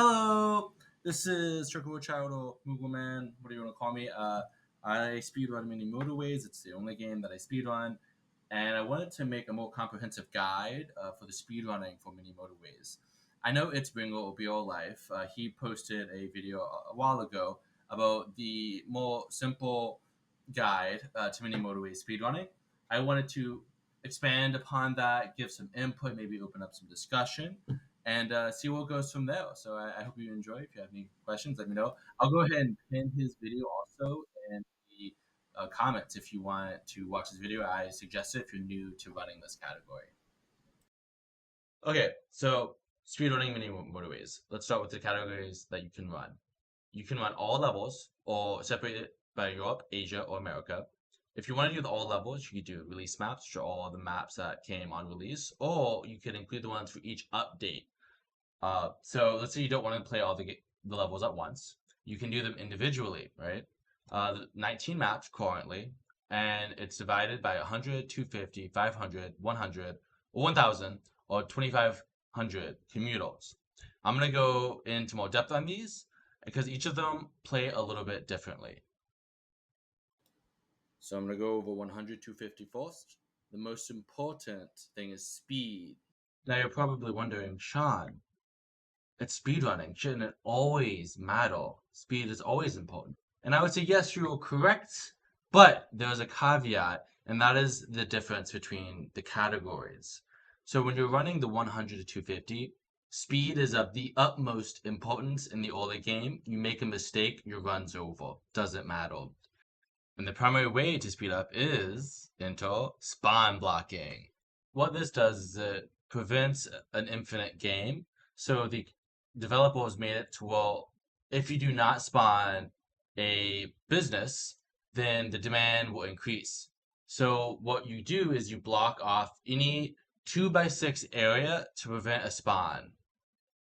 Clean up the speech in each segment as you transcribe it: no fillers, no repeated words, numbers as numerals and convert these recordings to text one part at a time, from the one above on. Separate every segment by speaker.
Speaker 1: Hello, this is Circle Child or Google Man, whatever you want to call me. I speedrun mini motorways. It's the only game that I speedrun, and I wanted to make a more comprehensive guide for the speedrunning for mini motorways. I know ItsBringr will be all life. He posted a video a while ago about the more simple guide to mini motorways speedrunning. I wanted to expand upon that, give some input, maybe open up some discussion and see what goes from there. So I hope you enjoy. If you have any questions, let me know. I'll go ahead and pin his video also in the comments if you want to watch this video. I suggest it if you're new to running this category. Okay, so speedrunning mini motorways. Let's start with the categories that you can run. You can run all levels or separate it by Europe, Asia, or America. If you want to do the all levels, you could do release maps, which are all the maps that came on release, or you could include the ones for each update. So let's say you don't want to play all the levels at once. You can do them individually, right? 19 maps currently, and it's divided by 100, 250, 500, 100, or 1000, or 2500 commutals. I'm going to go into more depth on these because each of them play a little bit differently. So I'm going to go over 100, 250 first. The most important thing is speed. Now you're probably wondering, Sean, it's speedrunning. Shouldn't it always matter? Speed is always important. And I would say, yes, you're correct, but there's a caveat, and that is the difference between the categories. So when you're running the 100 to 250, speed is of the utmost importance in the early game. You make a mistake, your run's over. Doesn't matter. And the primary way to speed up is enter spawn blocking. What this does is it prevents an infinite game. So the developers made it to, well, if you do not spawn a business, then the demand will increase. So what you do is you block off any 2x6 area to prevent a spawn.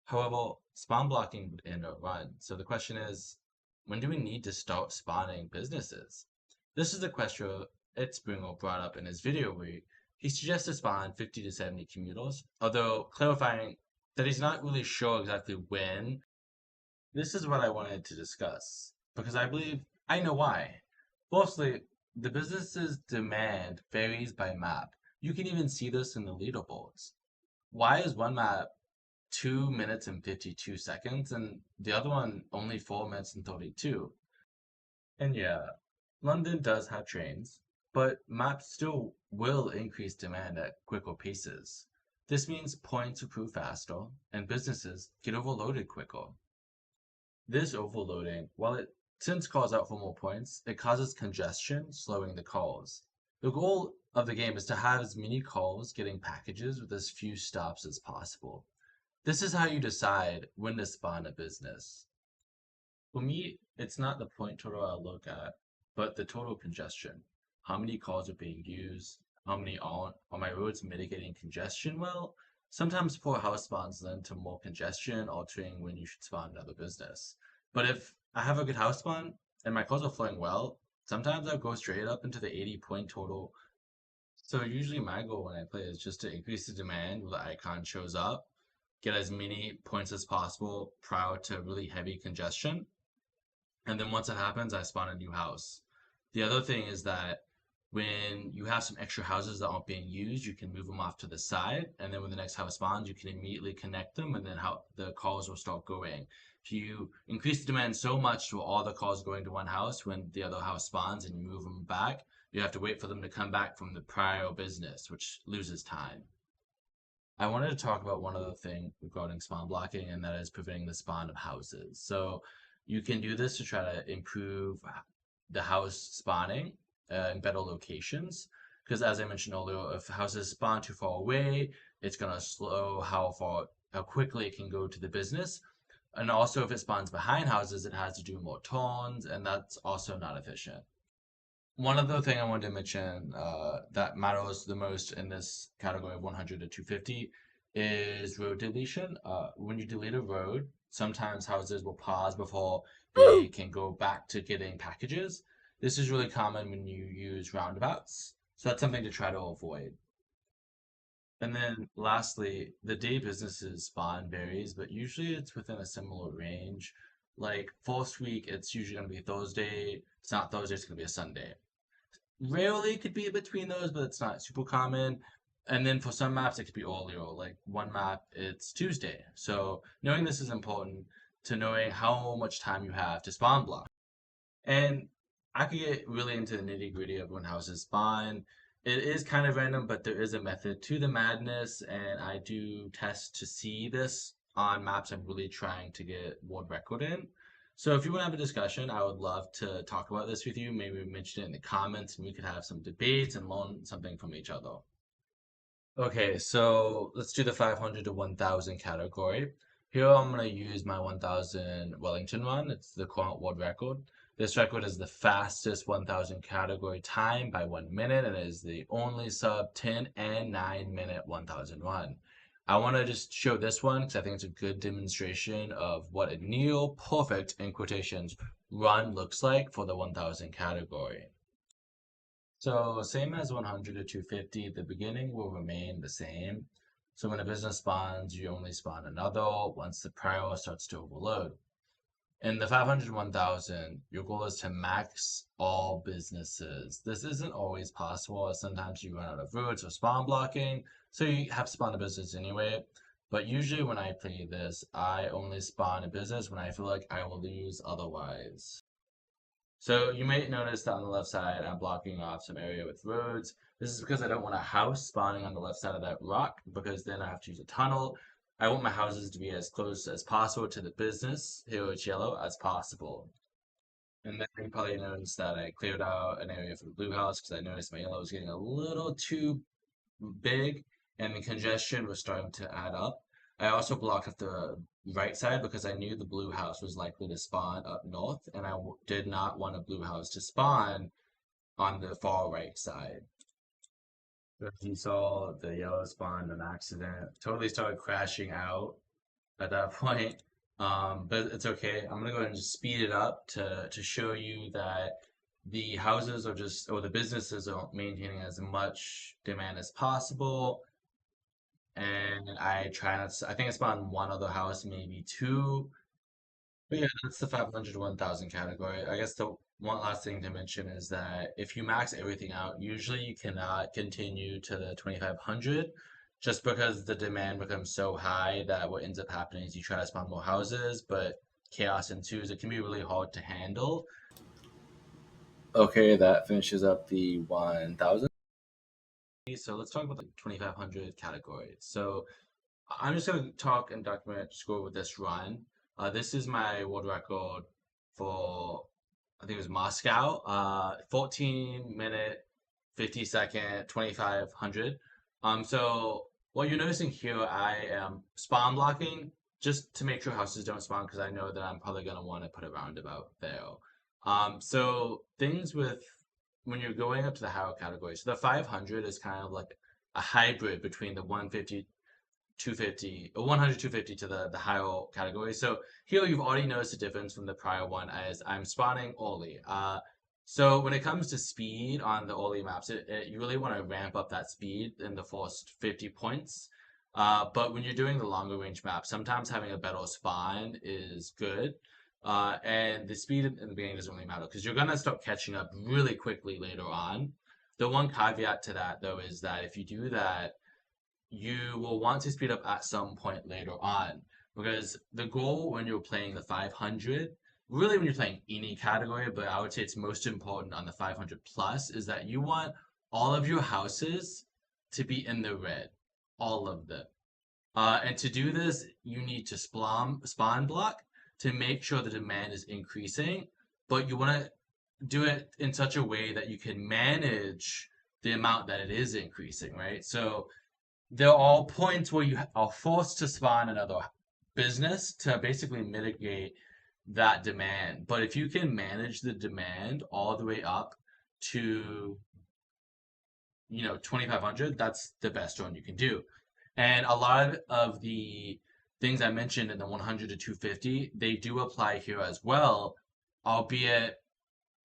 Speaker 1: However, spawn blocking would end a run. So the question is, when do we need to start spawning businesses? This is a question ItsBringr brought up in his video where he suggests to spawn 50 to 70 commutals, although clarifying that he's not really sure exactly when. This is what I wanted to discuss, because I believe I know why. Firstly, the business's demand varies by map. You can even see this in the leaderboards. Why is one map 2 minutes and 52 seconds and the other one only 4 minutes and 32? And yeah, London does have trains, but maps still will increase demand at quicker paces. This means points accrue faster and businesses get overloaded quicker. This overloading, while it since calls out for more points, it causes congestion, slowing the calls. The goal of the game is to have as many calls getting packages with as few stops as possible. This is how you decide when to spawn a business. For me, it's not the point total I look at, but the total congestion. How many calls are being used? How many aren't? Are my roads mitigating congestion well? Sometimes poor house spawns lend to more congestion, altering when you should spawn another business. But if I have a good house spawn and my calls are flowing well, sometimes I'll go straight up into the 80 point total. So usually my goal when I play is just to increase the demand when the icon shows up, get as many points as possible prior to really heavy congestion. And then once that happens, I spawn a new house. The other thing is that when you have some extra houses that aren't being used, you can move them off to the side. And then when the next house spawns, you can immediately connect them and then how the calls will start going. If you increase the demand so much to all the calls going to one house, when the other house spawns and you move them back, you have to wait for them to come back from the prior business, which loses time. I wanted to talk about one other thing regarding spawn blocking, and that is preventing the spawn of houses. So you can do this to try to improve the house spawning in better locations. Because as I mentioned earlier, if houses spawn too far away, it's gonna slow how quickly it can go to the business. And also if it spawns behind houses, it has to do more turns, and that's also not efficient. One other thing I wanted to mention that matters the most in this category of 100 to 250 is road deletion. When you delete a road, sometimes houses will pause before they can go back to getting packages. This is really common when you use roundabouts, so that's something to try to avoid. And then lastly, the day businesses spawn varies, but usually it's within a similar range. Like first week, it's usually going to be Thursday. It's not Thursday, it's going to be a Sunday. Rarely it could be in between those, but it's not super common. And then for some maps, it could be earlier. Like one map, it's Tuesday. So knowing this is important to knowing how much time you have to spawn block. And I could get really into the nitty-gritty of when houses spawn. It is kind of random, but there is a method to the madness, and I do test to see this on maps I'm really trying to get world record in. So if you want to have a discussion, I would love to talk about this with you. Maybe mention it in the comments, and we could have some debates and learn something from each other. Okay, so let's do the 500 to 1000 category. Here I'm going to use my 1000 Wellington run. It's the current world record. This record is the fastest 1000 category time by 1 minute, and it is the only sub 10 and 9 minute 1000 run. I want to just show this one because I think it's a good demonstration of what a near perfect, in quotations, run looks like for the 1000 category. So same as 100 to 250, the beginning will remain the same. So when a business spawns, you only spawn another once the prior starts to overload. In the 500 to 1000, your goal is to max all businesses. This isn't always possible, as sometimes you run out of routes or spawn blocking, so you have to spawn a business anyway. But usually when I play this, I only spawn a business when I feel like I will lose otherwise. So you may notice that on the left side, I'm blocking off some area with roads. This is because I don't want a house spawning on the left side of that rock, because then I have to use a tunnel. I want my houses to be as close as possible to the business, here it's yellow, as possible. And then you probably noticed that I cleared out an area for the blue house because I noticed my yellow was getting a little too big and the congestion was starting to add up. I also blocked off the right side because I knew the blue house was likely to spawn up north, and I did not want a blue house to spawn on the far right side. If you saw, the yellow spawned an accident, totally started crashing out at that point. But it's okay. I'm gonna go ahead and just speed it up to show you that the houses are just, or the businesses are maintaining as much demand as possible. And I try not to, I think I spawned one other house, maybe two. But yeah, that's the 500 to 1000 category. I guess the one last thing to mention is that if you max everything out, usually you cannot continue to the 2500 just because the demand becomes so high that what ends up happening is you try to spawn more houses, but chaos ensues. It can be really hard to handle. Okay, that finishes up the 1000. So let's talk about the 2500 category. So I'm just going to talk and document score with this run. This is my world record for, I think it was Moscow, 14-minute, 50-second, 2500. So what you're noticing here, I am spawn blocking just to make sure houses don't spawn because I know that I'm probably going to want to put a roundabout there. So things with when you're going up to the higher category, so the 500 is kind of like a hybrid between the 150 250 or 100 250 to the higher category. So here you've already noticed a difference from the prior one as I'm spawning Oli. So when it comes to speed on the Oli maps, you really want to ramp up that speed in the first 50 points. But when you're doing the longer range map, sometimes having a better spawn is good. And the speed in the beginning doesn't really matter because you're gonna start catching up really quickly later on. The one caveat to that though is that if you do that, you will want to speed up at some point later on because the goal when you're playing the 500, really when you're playing any category, but I would say it's most important on the 500 plus, is that you want all of your houses to be in the red, all of them. And to do this, you need to spawn block to make sure the demand is increasing, but you want to do it in such a way that you can manage the amount that it is increasing, right? So there are points where you are forced to spawn another business to basically mitigate that demand. But if you can manage the demand all the way up to 2500, that's the best run you can do. And a lot of the things I mentioned in the 100 to 250, they do apply here as well, albeit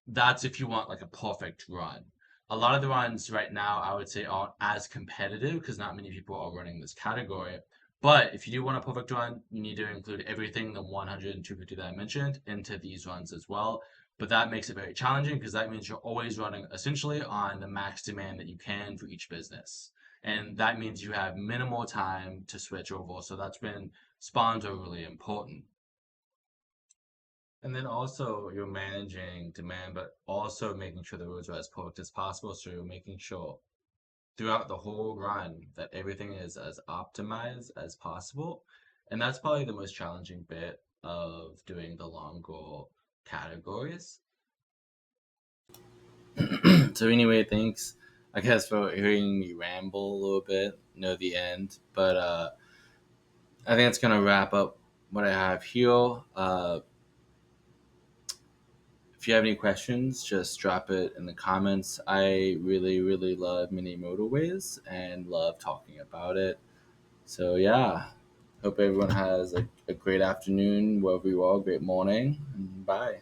Speaker 1: that's if you want like a perfect run. A lot of the runs right now, I would say, aren't as competitive because not many people are running this category. But if you do want a perfect run, you need to include everything, the 100 and 250 that I mentioned, into these runs as well. But that makes it very challenging because that means you're always running essentially on the max demand that you can for each business. And that means you have minimal time to switch over. So that's when spawns are really important. And then also you're managing demand, but also making sure the roads are as perfect as possible. So you're making sure throughout the whole run that everything is as optimized as possible. And that's probably the most challenging bit of doing the long goal categories. So anyway, thanks I guess for hearing me ramble a little bit, know the end. But I think that's gonna wrap up what I have here. If you have any questions, just drop it in the comments. I really, really love mini motorways and love talking about it. So yeah, hope everyone has a great afternoon, wherever you are, great morning, and bye.